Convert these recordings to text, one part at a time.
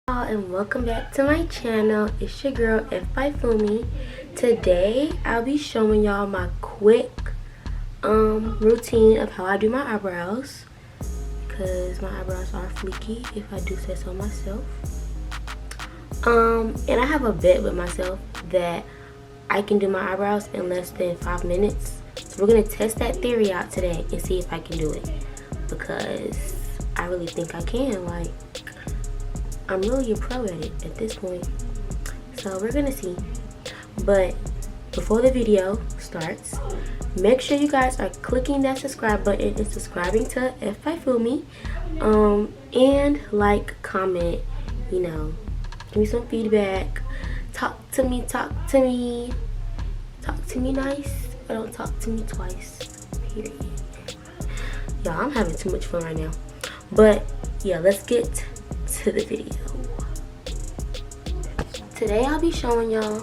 And welcome back to my channel. It's your girl EYEBROW. Today I'll be showing y'all my quick routine of how I do my eyebrows, because my eyebrows are fleeky, if I do say so myself. And I have a bet with myself that I can do my eyebrows in less than 5 minutes. So we're gonna test that theory out today and see if I can do it, because I really think I can. Like, I'm really a pro at it at this point. So we're gonna see. But before the video starts, make sure you guys are clicking that subscribe button and subscribing to EYEBROW. And like, comment, you know, give me some feedback. Talk to me nice, but don't talk to me twice, period. Y'all, I'm having too much fun right now. But yeah, let's get to the video. Today I'll be showing y'all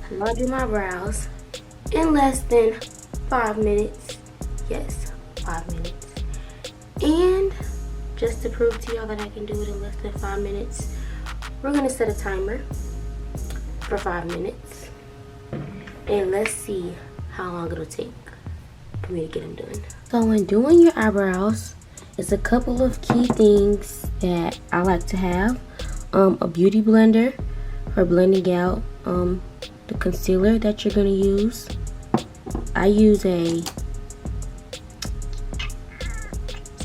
how I do my brows in less than 5 minutes. Yes, 5 minutes. And just to prove to y'all that I can do it in less than 5 minutes, we're gonna set a timer for 5 minutes, and let's see how long it'll take for me to get them done. So when doing your eyebrows, there's a couple of key things that I like to have. A beauty blender for blending out the concealer that you're gonna use. I use a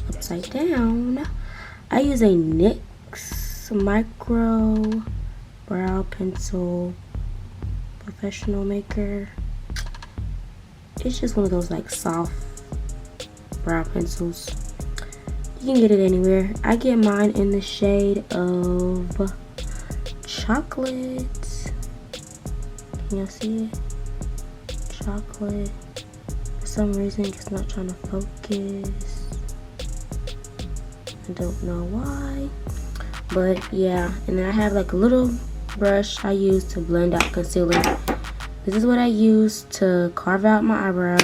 upside down. I use a NYX micro brow pencil professional maker. It's just one of those like soft brow pencils. You can get it anywhere. I get mine in the shade of chocolate. Can y'all see it? Chocolate. For some reason it's not trying to focus. I don't know why. But yeah, and then I have like a little brush I use to blend out concealer. This is what I use to carve out my eyebrows.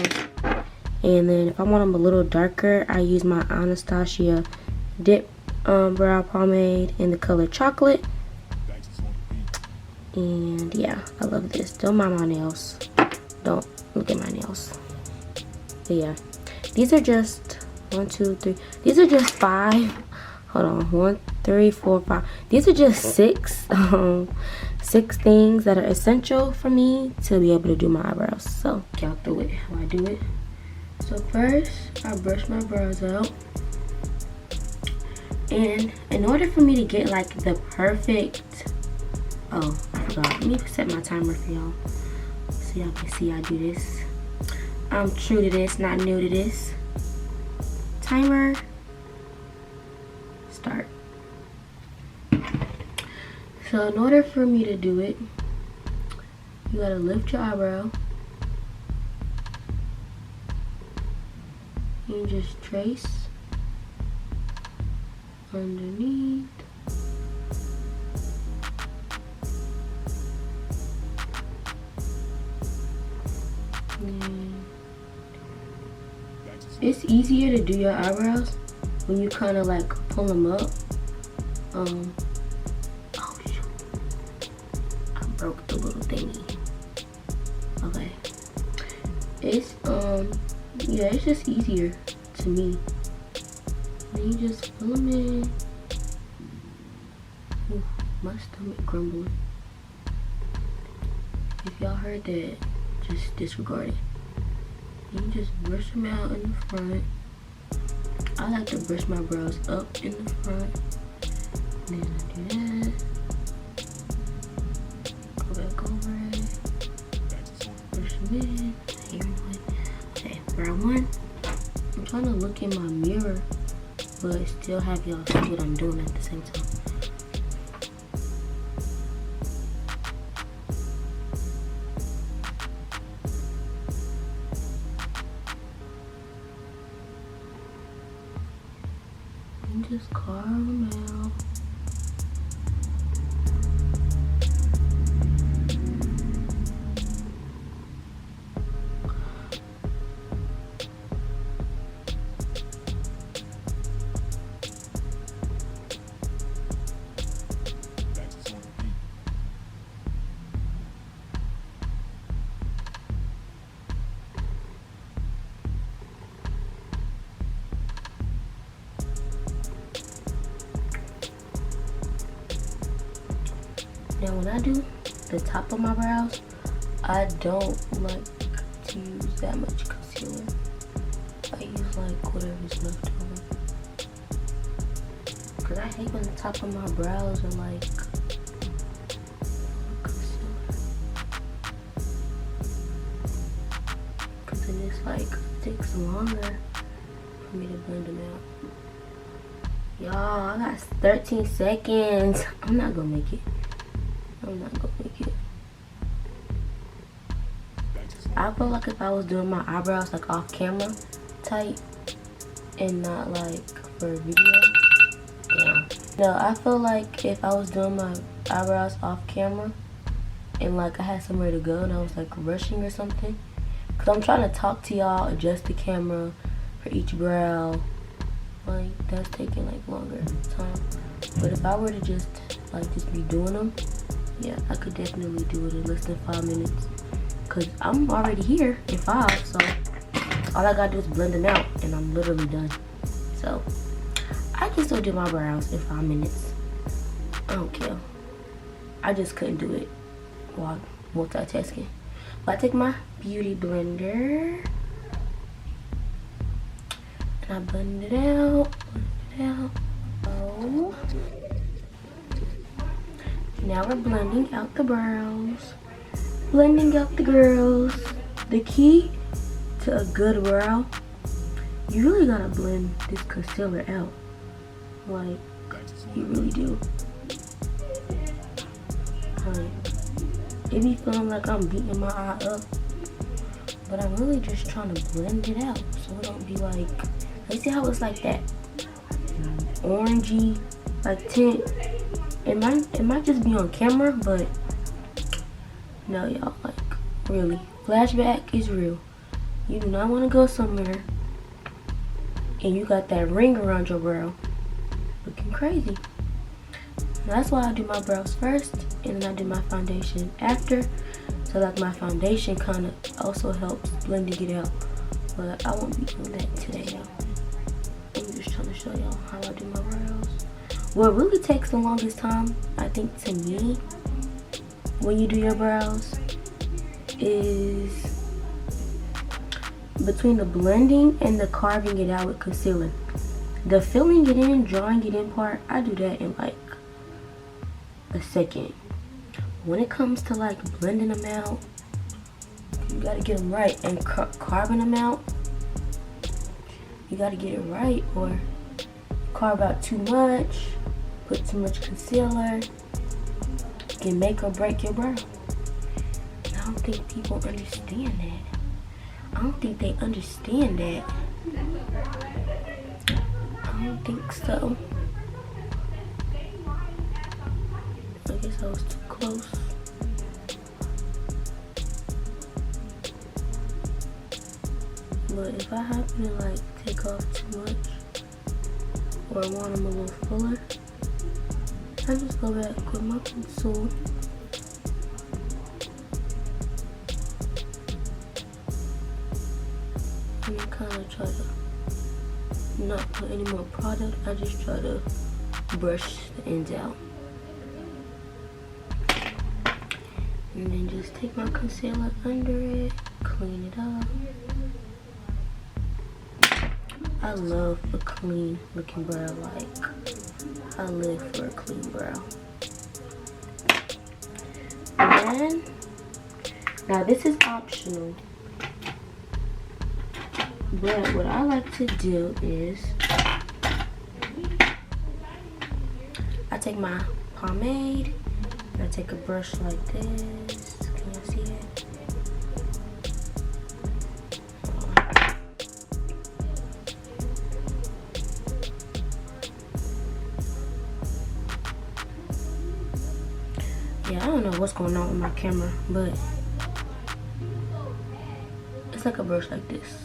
And then if I want them a little darker, I use my Anastasia Dip brow pomade in the color chocolate. And yeah, I love this. Don't mind my nails. Don't look at my nails. But yeah, these are just 1, 2, 3. These are just 5. Hold on, 1, 3, 4, 5. These are just 6 things that are essential for me to be able to do my eyebrows. So y'all through it how I do it. So first, I brush my brows out. And in order for me to get like the perfect, oh, I forgot. Let me set my timer for y'all so y'all can see I do this. I'm true to this, not new to this. Timer, start. So in order for me to do it, you gotta lift your eyebrow. You just trace underneath. And it's easier to do your eyebrows when you kind of like pull them up. Oh shoot, I broke the little thingy. Okay, it's yeah, it's just easier to me. And you just fill them in. Ooh, my stomach grumbling. If y'all heard that, just disregard it. And you just brush them out in the front. I like to brush my brows up in the front. And then I do that. Go back over it. Brush them in. Okay, brow 1. I'm trying to look in my mirror, but still have y'all see what I'm doing at the same time. And just carve them out. Now when I do the top of my brows, I don't like to use that much concealer. I use like whatever's left over. Cause I hate when the top of my brows are like concealer. Cause then it's like takes longer for me to blend them out. Y'all, I got 13 seconds. I'm not gonna make it. I'm not gonna make it. I feel like if I was doing my eyebrows like off camera type and not like for a video. Damn. No, I feel like if I was doing my eyebrows off camera and like I had somewhere to go and I was like rushing or something. Cause I'm trying to talk to y'all, adjust the camera for each brow. Like that's taking like longer time. But if I were to just be doing them, yeah, I could definitely do it in less than 5 minutes. Cause I'm already here in 5, so all I gotta do is blend them out and I'm literally done. So I can still do my brows in 5 minutes. I don't care. I just couldn't do it while multitasking. But I take my beauty blender and I blend it out. Oh. Now we're blending out the brows. Blending out the girls. The key to a good brow, you really gotta blend this concealer out. Like, you really do. Like, it be feeling like I'm beating my eye up, but I'm really just trying to blend it out so it don't be like, you see how it's like that orangey like tint. It might just be on camera, but no, y'all, like really, flashback is real. You do not want to go somewhere and you got that ring around your brow looking crazy. That's why I do my brows first and then I do my foundation after. So like my foundation kind of also helps blending it out. But I won't be doing that today, y'all. I'm just trying to show y'all how I do my brows. What really takes the longest time, I think, to me, when you do your brows, is between the blending and the carving it out with concealer. The filling it in, drawing it in part, I do that in like a second. When it comes to like blending them out, you gotta get them right, and carving them out, you gotta get it right, or carve out too much, put too much concealer, can make or break your brow. And I don't think people understand that. I don't think they understand that. I don't think so. I guess I was too close. But if I happen to like take off too much, or I want them a little fuller, I just go back with my pencil and kind of try to not put any more product. I just try to brush the ends out. And then just take my concealer under it, clean it up. I love a clean looking brow, like I live for a clean brow. And then, now this is optional, but what I like to do is I take my pomade and I take a brush like this. Can you see it? Yeah, I don't know what's going on with my camera, but it's like a brush like this.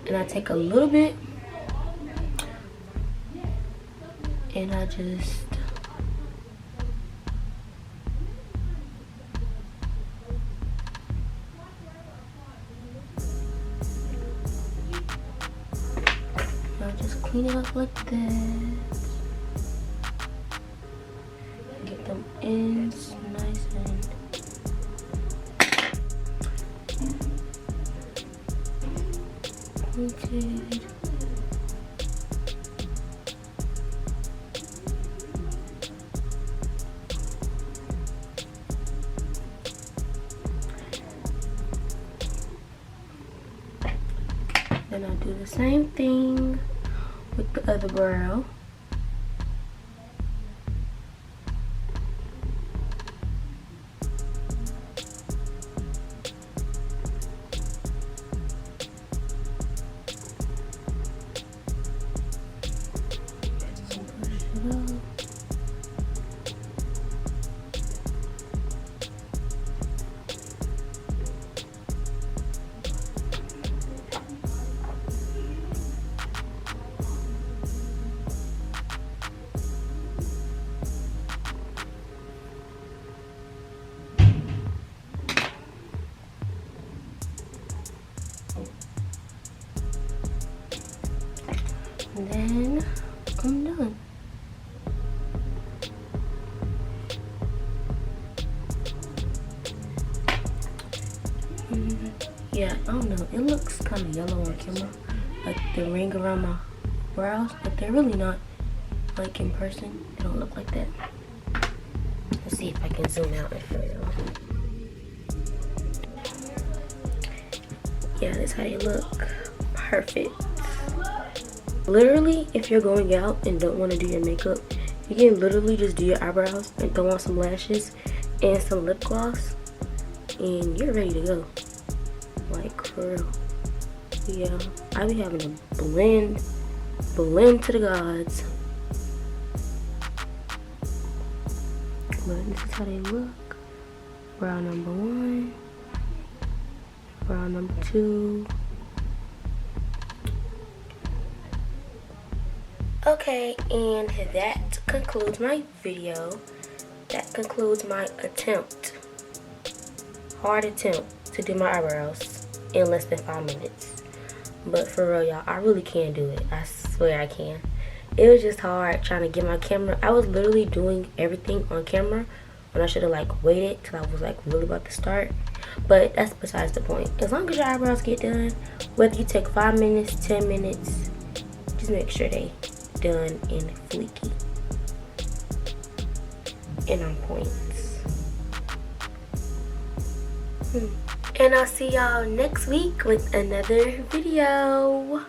And I take a little bit and I just clean it up like this. Get ends nice and pointed. Then I'll do the same thing with the other brow. And then I'm done. Yeah, I don't know. It looks kind of yellow on camera, like the ring around my brows, but they're really not. Like in person, they don't look like that. Let's see if I can zoom out and show y'all. Yeah, that's how they look. Perfect. Literally, if you're going out and don't want to do your makeup, you can literally just do your eyebrows and throw on some lashes and some lip gloss, and you're ready to go. Like, for real. Yeah, I be having to blend to the gods. But this is how they look. Brow number 1, brow number 2. Okay, and that concludes my video. That concludes my hard attempt to do my eyebrows in less than 5 minutes. But for real, y'all, I really can do it. I swear I can. It was just hard trying to get my camera. I was literally doing everything on camera when I should have like waited till I was like really about to start. But that's besides the point. As long as your eyebrows get done, whether you take 5 minutes, 10 minutes, just make sure they done and fleeky and on points. And I'll see y'all next week with another video.